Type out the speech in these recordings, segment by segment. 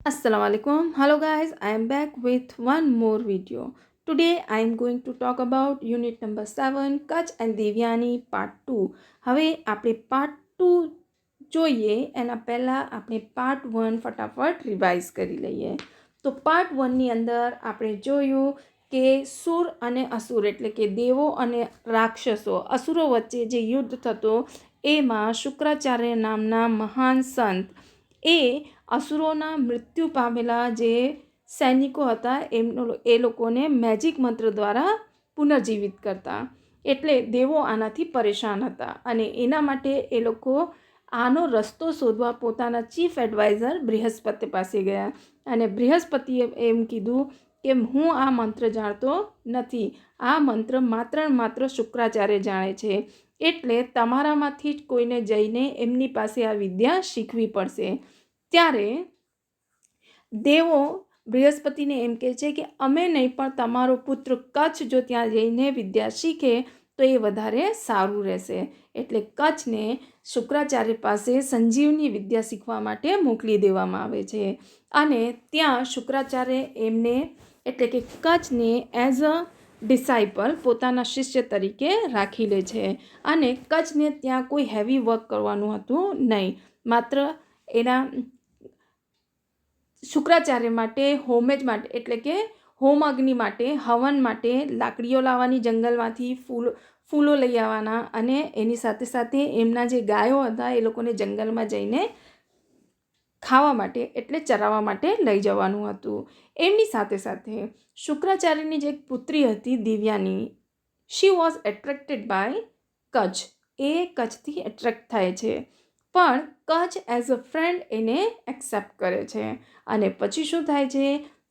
Assalamu alaikum. Hello guys, I am back with one more video. Today I am going to talk about unit number 7 Kach and Devyani part 2. હવે આપણે part 2 જોઈએ એના પહેલાં આપણે part 1 ફટાફટ revise કરી લઈએ. તો part 1 ની અંદર આપણે જોયું કે સુર અને અસુર એટલે કે દેવો અને રાક્ષસો અસુરો વચ્ચે જે યુદ્ધ થતો એમાં શુક્રાચાર્ય નામના મહાન સંત એ અસુરોના મૃત્યુ પામેલા જે સૈનિકો હતા એ લોકોને મેજિક મંત્ર દ્વારા પુનર્જીવિત કરતા. એટલે દેવો આનાથી પરેશાન હતા અને એના માટે એ લોકો આનો રસ્તો શોધવા પોતાના ચીફ એડવાઇઝર બૃહસ્પતિ પાસે ગયા અને બૃહસ્પતિએ એમ કીધું કે હું આ મંત્ર જાણતો નથી, આ મંત્ર માત્ર શુક્રાચાર્ય જાણે છે, એટલે તમારામાંથી જ કોઈને જઈને એમની પાસે આ વિદ્યા શીખવી પડશે. ત્યારે દેવો બૃહસ્પતિને એમ કહે છે કે અમે નહીં પણ તમારો પુત્ર કચ્છ જો ત્યાં જઈને વિદ્યા શીખે તો એ વધારે સારું રહેશે. એટલે કચ્છને શુક્રાચાર્ય પાસે સંજીવની વિદ્યા શીખવા માટે મોકલી દેવામાં આવે છે અને ત્યાં શુક્રાચાર્ય એમને એટલે કે કચ્છને એઝ અ ડિસાઇપલ પોતાના શિષ્ય તરીકે રાખી લે છે અને કચ્છને ત્યાં કોઈ હેવી વર્ક કરવાનું હતું નહીં, માત્ર એના શુક્રાચાર્ય માટે હોમેજ માટે એટલે કે હોમ અગ્નિ માટે હવન માટે લાકડીઓ લાવવાની, જંગલમાંથી ફૂલો લઈ આવવાના અને એની સાથે સાથે એમના જે ગાયો હતા એ લોકોને જંગલમાં જઈને ખાવા માટે એટલે ચરાવવા માટે લઈ જવાનું હતું. એમની સાથે સાથે શુક્રાચાર્યની જે એક પુત્રી હતી Divyani, she was attracted by Kacha, એ કચ્છથી એટ્રેક્ટ થાય છે પણ કચ્છ એઝ અ ફ્રેન્ડ એને એક્સેપ્ટ કરે છે. અને પછી શું થાય છે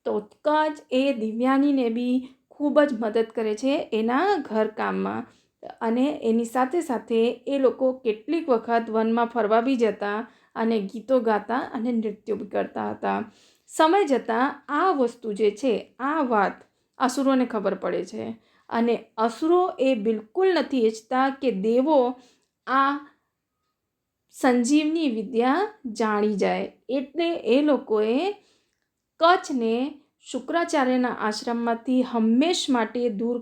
તો કચ્છ એ દિવ્યાનીને બી ખૂબ જ મદદ કરે છે એના ઘરકામમાં અને એની સાથે સાથે એ લોકો કેટલીક વખત વનમાં ફરવા બી જતા અને ગીતો ગાતા અને નૃત્યો બી કરતા હતા. સમય જતાં આ વસ્તુ જે છે આ વાત અસુરોને ખબર પડે છે અને અસુરો એ બિલકુલ નથી ઈચ્છતા કે દેવો આ સંજીવની વિદ્યા જાણી જાય, એટલે એ લોકોએ કચ્છને શુક્રાચાર્યના આશ્રમમાંથી હંમેશ માટે દૂર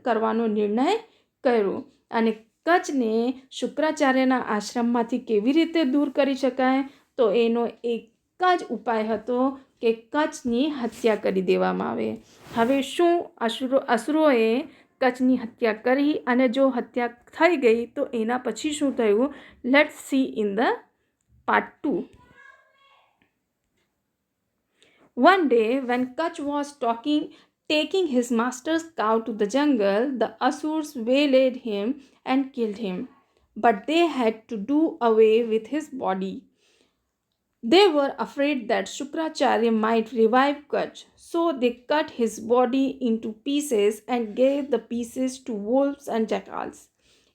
કરવાનો નિર્ણય કર્યો અને કચ્છને શુક્રાચાર્યના આશ્રમમાંથી કેવી રીતે દૂર કરી શકાય તો એનો એક જ ઉપાય હતો કે કચ્છની હત્યા કરી દેવામાં આવે. હવે શું અસુરોએ કચ્છની હત્યા કરી અને જો હત્યા થઈ ગઈ તો એના પછી શું થયું, let's see in the part 2. One day when Kach was taking his master's cow to the jungle, the Asurs waylaid him and killed him, but they had to do away with his body. They were afraid that Shukracharya might revive Kach, so they cut his body into pieces and gave the pieces to wolves and jackals.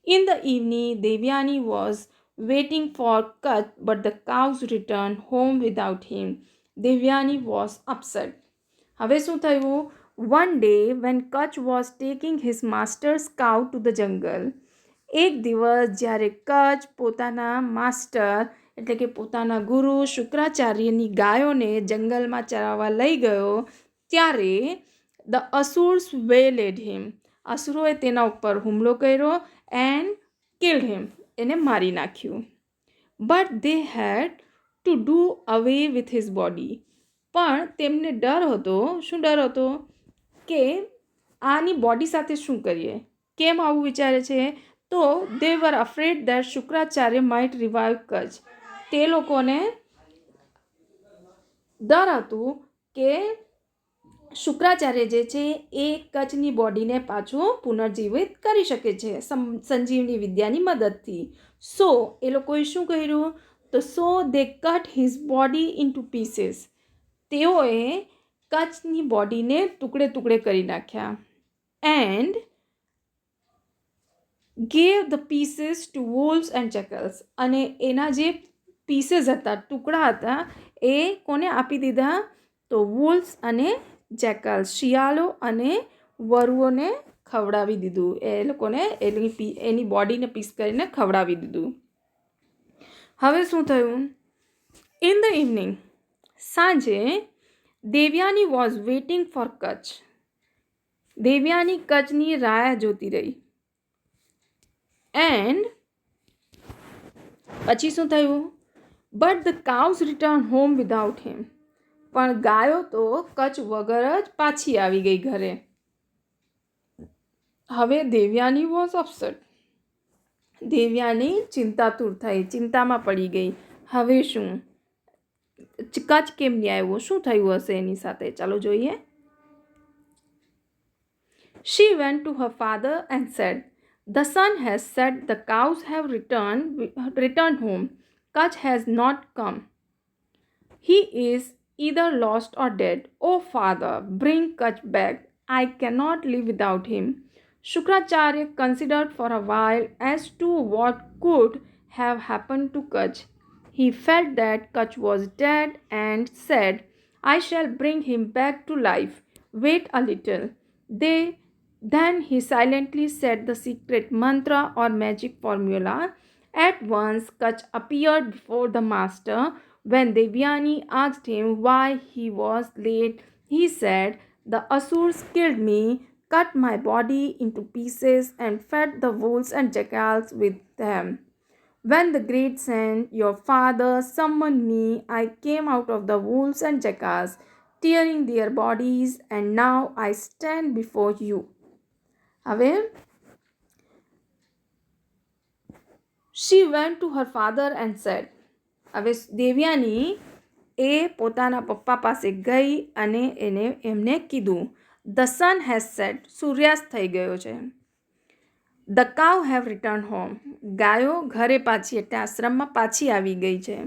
In the evening, Devyani was waiting for Kach, but the cows returned home without him. Devyani was upset. હવે શું થયું? One day when Kach was taking his master's cow to the jungle, એક દિવસ જ્યારે કચ્છ પોતાના master એટલે કે પોતાના ગુરુ શુક્રાચાર્યની ગાયોને જંગલમાં ચરાવવા લઈ ગયો ત્યારે ધ અસુર્સ વેલેડ હિમ, અસુરોએ તેના ઉપર હુમલો કર્યો એન્ડ કિલ્ડ હિમ, એને મારી નાખ્યું. But they had to do away with his body, પણ તેમને ડર હતો. શું ડર હતો કે આની બોડી સાથે શું કરીએ, કેમ આવું વિચારે છે? તો they were afraid that Shukracharya might revive Kacha, તે લોકોને ડર હતું કે શુક્રાચાર્ય જે છે એ કચ્છની બોડીને પાછું પુનર્જીવિત કરી શકે છે સંજીવની વિદ્યાની મદદથી. સો એ લોકોએ શું કર્યું તો so they cut his body into pieces, તેઓએ કચ્છની બોડીને ટુકડે ટુકડે કરી નાખ્યા and gave the pieces to wolves and jackals, અને એના જે પીસીસ હતા, ટુકડા હતા, એ કોને આપી દીધા તો વોલ્વ્સ અને જેકલ્સ, શિયાળો અને વરુઓને ખવડાવી દીધું. એ લોકોને એની બોડીને પીસ કરીને ખવડાવી દીધું. હવે શું થયું? ઇન ધ ઇવનિંગ, સાંજે Devyani was waiting for Kacha. Devyani કચ્છની રાહ જોતી રહી. એન્ડ પછી શું થયું? But the cows return home without him. પણ ગાયો તો કચ્છ વગર જ પાછી આવી ગઈ ઘરે. હવે દેવ્યાની વોઝ અપસેટ. દેવ્યાની ચિંતાતુર થઈ, ચિંતામાં પડી ગઈ. હવે શું? કચ્છ કેમ નહીં આવ્યો? શું થયું હશે એની સાથે? ચાલો જોઈએ. She went to her father and said, "The sun has set, the cows have returned home. Kutch has not come. He is either lost or dead. Oh father, bring Kutch back. I cannot live without him." Shukracharya considered for a while as to what could have happened to Kutch. He felt that Kutch was dead and said, "I shall bring him back to life. Wait a little." Then he silently said the secret mantra or magic formula. At once, Kutch appeared before the master. When Devyani asked him why he was late, he said, "The Asurs killed me, cut my body into pieces, and fed the wolves and jackals with them. When the great Sen, your father, summoned me, I came out of the wolves and jackals, tearing their bodies, and now I stand before you." હવે she went to her father and said, હવે દેવ્યાની એ પોતાના પપ્પા પાસે ગઈ અને એમને કીધું, "The sun has set, સૂર્યાસ્ત થઈ ગયો છે. The cow have returned home, ગાયો ઘરે પાછી એટલે આશ્રમમાં પાછી આવી ગઈ છે.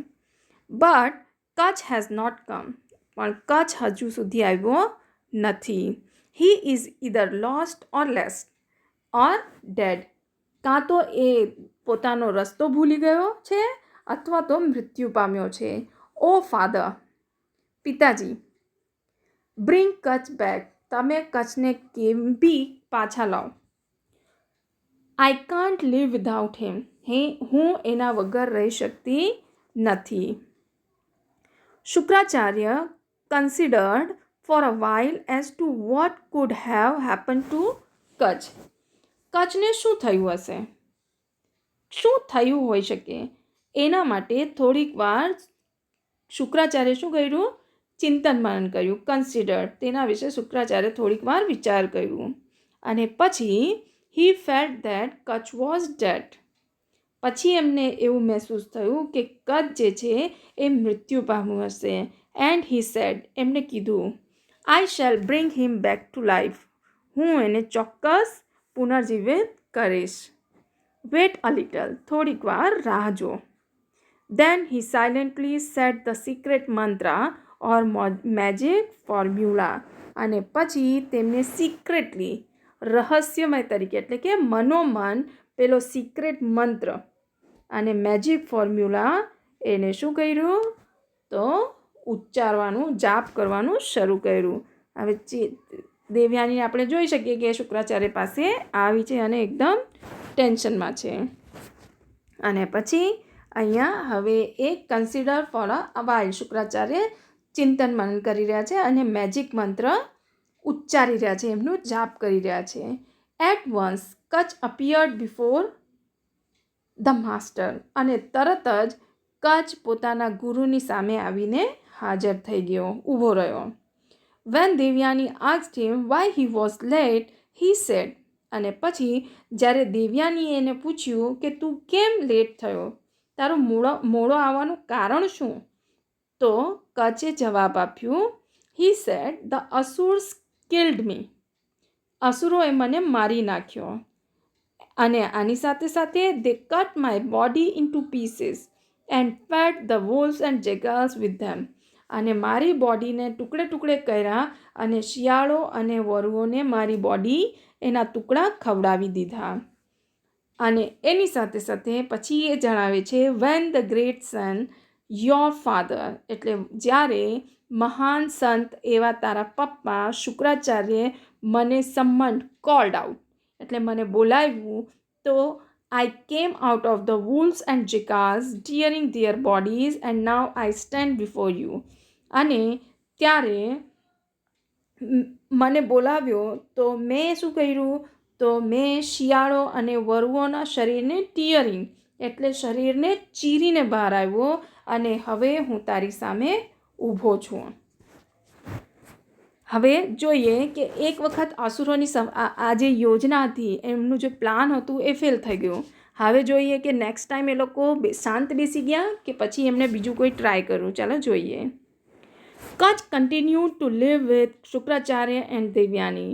But Kutch has not come, પણ કચ્છ હજુ સુધી આવ્યો નથી. He is either lost or dead. કાં તો એ પોતાનો રસ્તો ભૂલી ગયો છે અથવા તો મૃત્યુ પામ્યો છે. ઓ ફાધર, પિતાજી, બ્રિંગ કચ્છ બેક, તમે કચ્છને કેમ બી પાછા લાવો. આઈ કાન્ટ લીવ વિધાઉટ હિમ, હું એના વગર રહી શકતી નથી. Shukracharya considered four a while as two vote could have happen to Kutch. કચ્છને શું થયું હશે? શું થયું હોઈ શકે? એના માટે થોડીક વાર શુક્રાચાર્ય શું કર્યું? ચિંતન મનન કર્યું. કન્સિડર, તેના વિશે શુક્રાચાર્ય થોડીક વાર વિચાર કર્યું. અને પછી he felt that Kutch was dead. પછી એમને એવું મહેસૂસ થયું કે કચ્છ જે છે એ મૃત્યુ પામ્યું હશે. એન્ડ he said, એમને કીધું, "I shall bring him back to life." હું એને ચોક્કસ પુનર્જીવિત કરીશ. Wait a little, થોડીક વાર રાહ જો. Then he silently said the secret mantra or magic formula. અને પછી તેમને સિક્રેટલી, રહસ્યમય તરીકે એટલે કે મનોમન પેલો સિક્રેટ મંત્ર અને મેજિક ફોર્મ્યુલા એને શું કર્યું? તો ઉચ્ચારવાનું, જાપ કરવાનું શરૂ કર્યું. હવે દેવ્યાની આપણે જોઈ શકીએ કે શુક્રાચાર્ય પાસે આવી છે અને એકદમ ટેન્શનમાં છે. અને પછી અહીંયા હવે એક consider for a while, Shukracharya ચિંતન મનન કરી રહ્યા છે અને મેજિક મંત્ર ઉચ્ચારી રહ્યા છે, એમનું જાપ કરી રહ્યા છે. At once Kacha appeared before the master, અને તરત જ કચ્છ પોતાના ગુરુની સામે આવીને હાજર થઈ ગયો, ઊભો રહ્યો. When Devyani asked him why he was late, he said, અને પછી જ્યારે દેવ્યાનીએ એને પૂછ્યું કે તું કેમ લેટ થયો, તારો મોડો આવવાનું કારણ શું? તો કચ્છે જવાબ આપ્યું, he said, the asurs killed me, અસુરોએ મને મારી નાખ્યો. અને આની સાથે સાથે they cut my body into pieces and fed the wolves and jackals with them, અને મારી બોડીને ટુકડે ટુકડે કર્યા અને શિયાળો અને વરુઓને મારી બોડી એના ટુકડા ખવડાવી દીધા. અને એની સાથે સાથે પછી એ જણાવે છે, when the great son your father, એટલે જ્યારે મહાન સંત એવા તારા પપ્પા શુક્રાચાર્યે મને સમ્મન્ડ, કોલ્ડ આઉટ, એટલે મને બોલાવ્યું, તો I came out of the wolves and jackals, tearing their bodies, and now I stand before you. અને ત્યારે મને બોલાવ્યો તો મેં શું કર્યું, તો મેં શિયાળો અને વરુઓના શરીરને ટીયરિંગ એટલે શરીરને ચીરીને બહાર આવ્યો અને હવે હું તારી સામે ઊભો છું. હવે જોઈએ કે એક વખત અસુરોની આ જે યોજના હતી, એમનું જે પ્લાન હતું એ ફેલ થઈ ગયું. હવે જોઈએ કે નેક્સ્ટ ટાઈમ એ લોકો શાંત બેસી ગયા કે પછી એમને બીજું કોઈ ટ્રાય કરવું. ચાલો જોઈએ. Kach continued to live with Shukracharya and Devyani,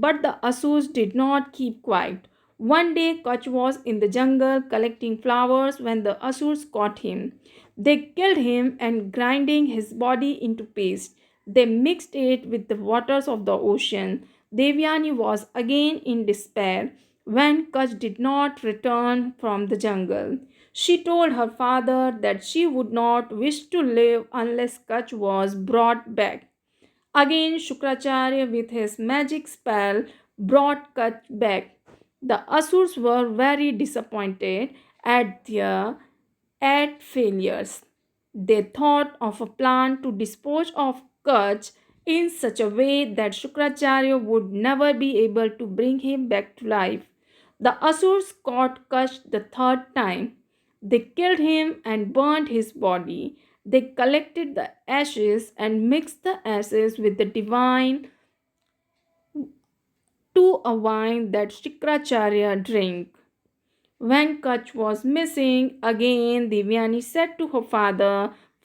but the Asurs did not keep quiet. One day, Kach was in the jungle collecting flowers when the Asurs caught him. They killed him and grinding his body into paste. They mixed it with the waters of the ocean. Devyani was again in despair when Kach did not return from the jungle. She told her father that she would not wish to live unless Kach was brought back. Again, Shukracharya, with his magic spell, brought Kach back. The Asurs were very disappointed at their failures. They thought of a plan to dispose of Kach in such a way that Shukracharya would never be able to bring him back to life. The Asurs caught Kach the third time. They killed him and burnt his body. They collected the ashes and mixed the ashes with the divine to a wine that Shukracharya drank. When Kach was missing again, Devyani said to her father,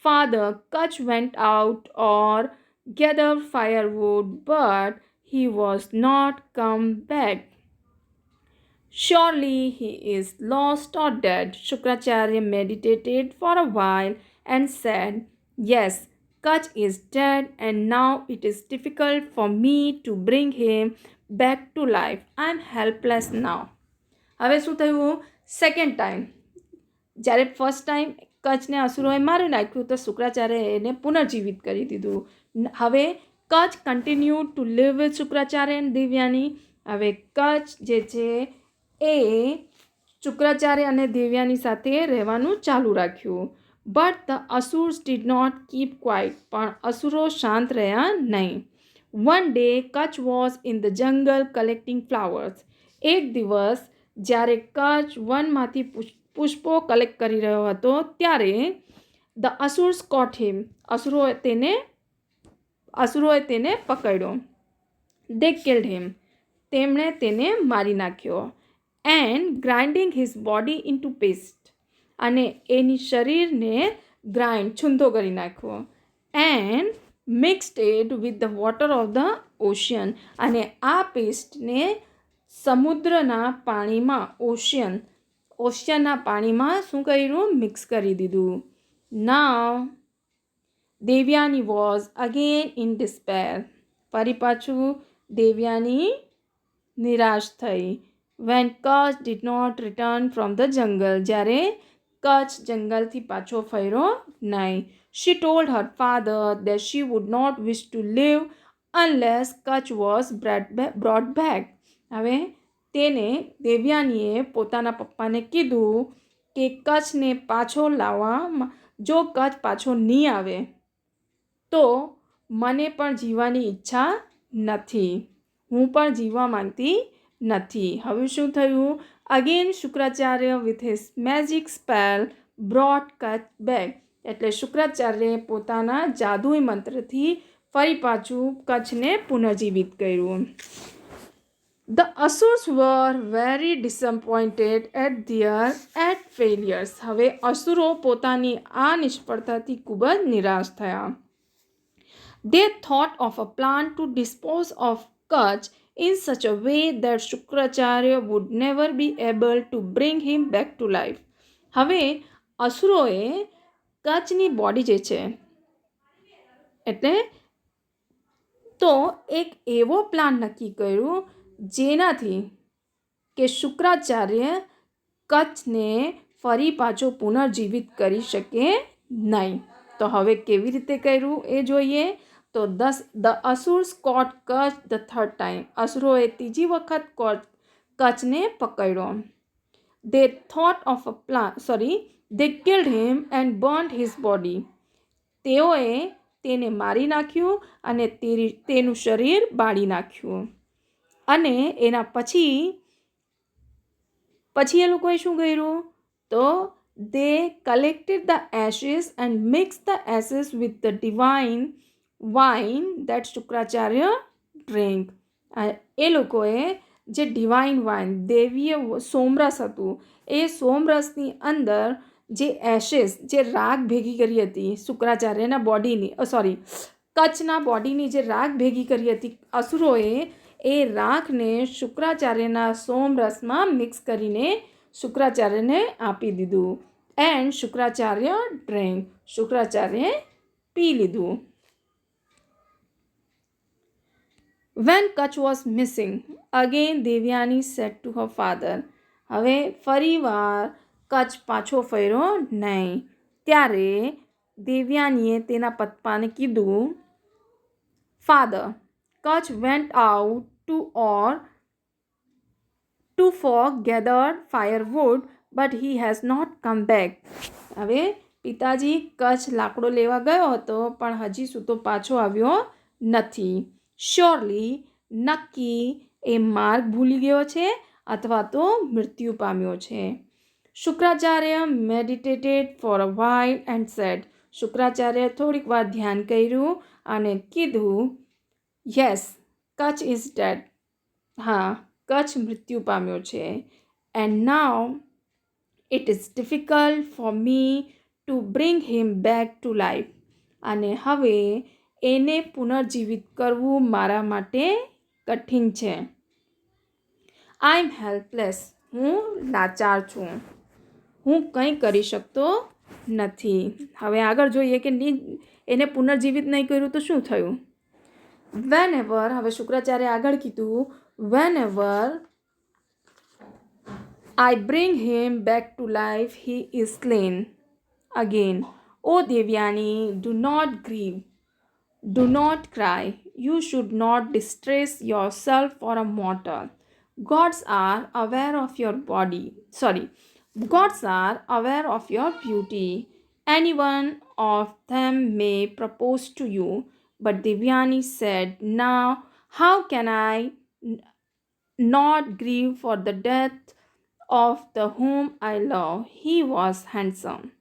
"Father, Kach went out or gathered firewood, but he was not come back. Surely he is lost or dead." Shukracharya meditated for a while and said, "Yes, Kach is dead, and now it is difficult for me to bring him back to life. I am helpless now." હવે શું થયું? Second time જ્યારે first time કચ્છને અસુરોએ મારી નાખ્યું તો શુક્રાચાર્યએ એને પુનર્જીવિત કરી દીધું. હવે Kacha continue to live with Shukracharya and Devyani. હવે કચ્છ જે છે એ શુક્રાચાર્ય અને દેવ્યાની સાથે રહેવાનું ચાલુ રાખ્યું. But the asurs did not keep quiet. પણ અસુરો શાંત રહ્યા નહીં. One day Kacha was in the jungle collecting flowers. એક દિવસ જ્યારે કચ્છ વનમાંથી પુષ્પો કલેક્ટ કરી રહ્યો હતો ત્યારે ધ અસુર્સ કોટ હિમ. અસુરોએ તેને પકડ્યો. દે કિલ્ડ હિમ. તેમણે તેને મારી નાખ્યો. And grinding his body into paste. અને એની શરીરને ગ્રાઇન્ડ છૂંદો કરી નાખ્યો. And mixed it with the water of the ocean. અને આ પેસ્ટને સમુદ્રના પાણીમાં ઓશિયનના પાણીમાં શું કર્યું? મિક્સ કરી દીધું. Now Devyani was again in despair. ફરી પાછું દેવ્યાની નિરાશ થઈ. When Kacha did not return from the jungle. જ્યારે કચ્છ જંગલથી પાછો ફર્યો નહીં. She told her father that she would not wish to leave unless Kacha was brought back. હવે તેને દેવ્યાનીએ પોતાના પપ્પાને કીધું કે કચ્છને પાછો લાવવા, જો કચ્છ પાછો નહીં આવે તો મને પણ જીવવાની ઈચ્છા નથી, હું પણ જીવવા માંગતી નથી. હવે શું થયું? Again Shukracharya with his magic spell brought Kutch back. એટલે શુક્રાચાર્યએ પોતાના જાદુઈ મંત્રથી ફરી પાછું કચ્છને પુનર્જીવિત કર્યું. The Asurs were very disappointed at their failures. હવે અસુરો પોતાની આ નિષ્ફળતાથી ખૂબ જ નિરાશ થયા. They thought of a plan to dispose of Kach in such a way that Shukracharya would never be able to bring him back to life. હવે અસુરોએ કચ્છની body જે છે એટલે તો એક એવો પ્લાન નક્કી કર્યું જેનાથી કે શુક્રાચાર્ય કચ્છને ફરી પાછો પુનર્જીવિત કરી શકે નહીં. તો હવે કેવી રીતે કર્યું એ જોઈએ. તો the asurs caught Kacha the third time. અસુરોએ ત્રીજી વખત કચ્છને પકડ્યો. They thought of a plan, they killed him and burnt his body. તેઓએ તેને મારી નાખ્યું અને તેનું શરીર બાળી નાખ્યું. અને એના પછી એ લોકોએ શું કર્યું? તો they collected the ashes and mix the ashes with the divine wine that Shukracharya drink. એ લોકોએ જે ડિવાઇન વાઇન, દેવીય સોમરસ હતું, એ સોમરસની અંદર જે એશિસ, જે રાખ ભેગી કરી હતી શુક્રાચાર્યના બોડીની, કચ્છના બોડીની જે રાખ ભેગી કરી હતી અસુરોએ, એ રાખને શુક્રાચાર્યના સોમરસમાં મિક્સ કરીને શુક્રાચાર્યને આપી દીધું. એન્ડ શુક્રાચાર્ય ડ્રિંક, શુક્રાચાર્યએ પી લીધું. When Kach was missing, again Devyani said to her father. હવે ફરીવાર કચ્છ પાછો ફર્યો નહીં. ત્યારે દેવ્યાનીએ તેના પપ્પાને કીધું, father, Kutch vent out to for gathered firewood, but he has not come back. હવે પિતાજી કચ્છ લાકડો લેવા ગયો હતો, પણ હજી સુધી પાછો આવ્યો નથી. શ્યોરલી, નક્કી એ માર્ગ ભૂલી ગયો છે અથવા તો મૃત્યુ પામ્યો છે. Shukracharya meditated four a while and said. Shukracharya થોડીક વાર ધ્યાન કર્યું અને કીધું, યસ, કચ્છ ઇઝ ડેડ. હા, કચ્છ મૃત્યુ પામ્યો છે. And now it is difficult for me to bring him back to life. અને હવે એને પુનર્જીવિત કરવું મારા માટે કઠિન છે. આઈ એમ હેલ્પલેસ. હું લાચાર છું. હું કંઈ કરી શકતો નથી. હવે આગળ જોઈએ કે એને પુનર્જીવિત નહીં કર્યું તો શું થયું. વેન એવર, હવે શુક્રાચાર્ય આગળ કીધું, whenever I bring him back to life, he is slain again. O Devyani, do not grieve. Do not cry. You should not distress yourself for a mortal. Gods are aware of your body. Gods are aware of your beauty. Any one of them may propose to you. But Devyani said, now how can I not grieve for the death of the whom I love? He was handsome,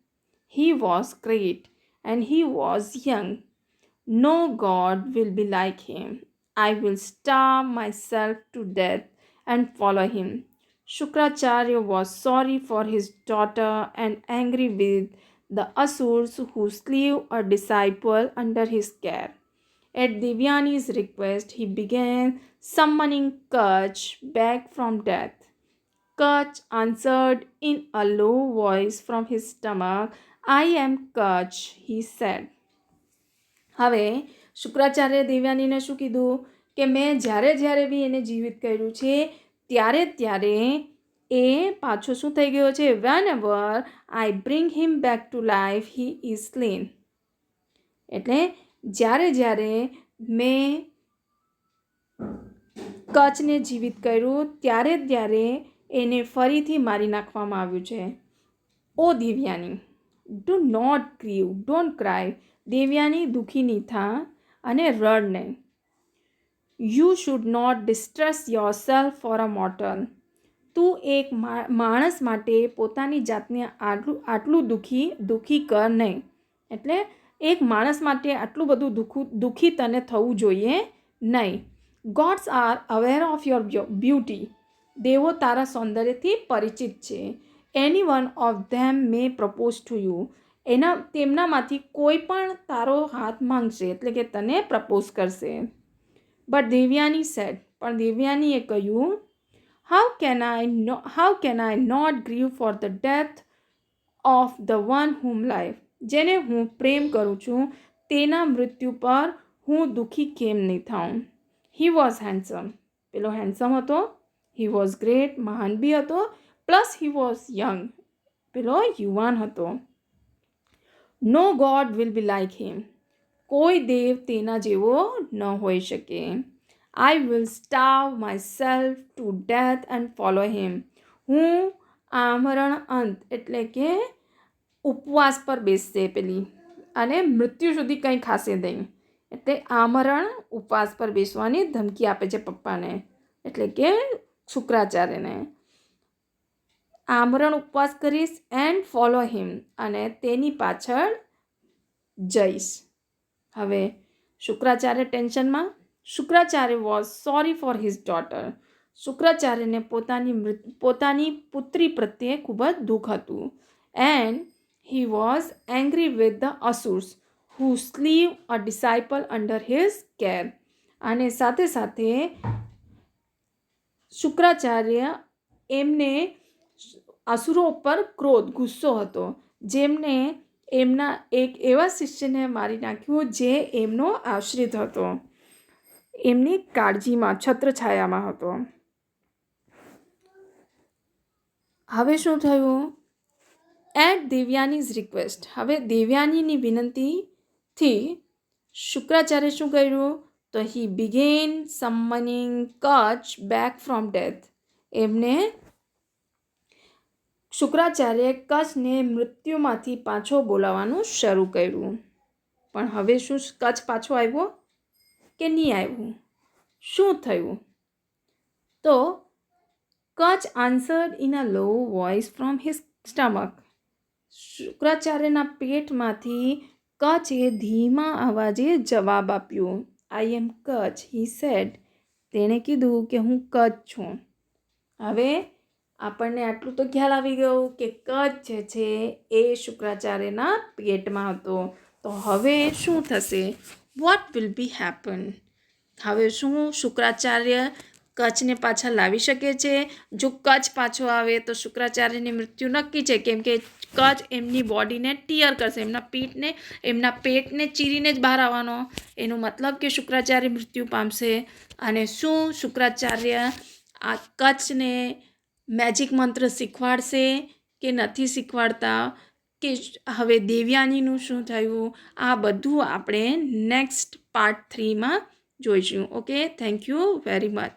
he was great, and he was young. No god will be like him. I will starve myself to death and follow him. Shukracharya was sorry for his daughter and angry with the Asurs who slew a disciple under his care. At Devyani's request, he began summoning Kach back from death. Kach answered in a low voice from his stomach, I am Kach, he said. હવે શુક્રાચાર્ય દેવ્યાનીને શું કીધું કે મેં જ્યારે બી એને જીવિત કર્યું છે ત્યારે એ પાછો શું થઈ ગયો છે. Whenever I bring him back to life, he is slain. એટલે જ્યારે મેં કચ્છને જીવિત કર્યું ત્યારે એને ફરીથી મારી નાખવામાં આવ્યું છે. O Devyani, do not grieve, don't cry. Devyani, દુઃખી નહીં થા અને રડ નહીં. You should not distress yourself for a mortal. તું એક માણસ માટે પોતાની જાતને આટલું દુઃખી કર નહીં. એટલે એક માણસ માટે આટલું બધું દુઃખી તને થવું જોઈએ નહીં. Gods are aware of your beauty. દેવો તારા સૌંદર્યથી પરિચિત છે. Any one of them may propose to you. તેમનામાંથી કોઈ પણ તારો હાથ માંગશે, એટલે કે તને પ્રપોઝ કરશે. બટ દેવ્યાની સેડ, પણ દેવ્યાનીએ કહ્યું, how can I not grieve for the death of the one whom life. જેને હું પ્રેમ કરું છું તેના મૃત્યુ પર હું દુઃખી કેમ નહીં થાઉં. He was handsome. પેલો હેન્ડસમ હતો. હી વોઝ ગ્રેટ, મહાન બી હતો. પ્લસ હી વોઝ યંગ, પેલો યુવાન હતો. No god will be like him. કોઈ દેવ તેના જેવો ન હોઈ શકે. I will starve myself to death and follow him. હું આમરણ અંત એટલે કે ઉપવાસ પર બેસશે પેલી અને મૃત્યુ સુધી કંઈ ખાશે નહીં. એટલે આમરણ ઉપવાસ પર બેસવાની ધમકી આપે છે પપ્પાને, એટલે કે શુક્રાચાર્યને. આમરણ ઉપવાસ કરીશ એન્ડ ફોલો હિમ, અને તેની પાછળ જઈશ. હવે શુક્રાચાર્ય ટેન્શનમાં. Shukracharya was sorry for his daughter. શુક્રાચાર્યને પોતાની પુત્રી પ્રત્યે ખૂબ જ દુઃખ હતું. And he was angry with the asurs who slew a disciple under his care. અને સાથે સાથે શુક્રાચાર્ય એમને અસુરો ઉપર ગુસ્સો હતો, જેમને એમના એક એવા શિષ્યને મારી નાખ્યો જે એમનો આશ્રિત હતો, એમની કાળજીમાં છત્રછાયામાં હતો. હવે શું થયું? At Devayani's request. હવે દેવયાનીની વિનંતીથી શુક્રાચાર્ય શું કર્યું? તો he began summoning Kacha back from death. એમને શુક્રાચાર્યએ કચ્છને મૃત્યુમાંથી પાછો બોલાવવાનું શરૂ કર્યું. પણ હવે શું કચ્છ પાછો આવ્યો કે નહીં આવ્યું? શું થયું? તો Kacha answered in a low voice from his stomach. શુક્રાચાર્યના પેટમાંથી કચ્છે ધીમા અવાજે જવાબ આપ્યો. I am Kacha, he said. તેણે કીધું કે હું કચ્છ છું. હવે આપણને આટલું તો ખ્યાલ આવી ગયો કે કચ્છ જે છે એ શુક્રાચાર્યના પેટમાં હતો. તો હવે શું થશે? What will be happen? હવે શું શુક્રાચાર્ય કચ્છને પાછા લાવી શકે છે? જો કચ્છ પાછો આવે તો શુક્રાચાર્યની મૃત્યુ નક્કી છે, કેમ કે કચ્છ એમની બોડીને ટીયર કરશે, એમના પેટને ચીરીને જ બહાર આવવાનો. એનો મતલબ કે શુક્રાચાર્ય મૃત્યુ પામશે. અને શું શુક્રાચાર્ય આ કચ્છને મેજિક મંત્ર શીખવાડશે કે નથી શીખવાડતા? કે હવે દેવયાનીનું શું થયું? આ બધું આપણે નેક્સ્ટ પાર્ટ 3માં જોઈશું. Okay, thank you very much.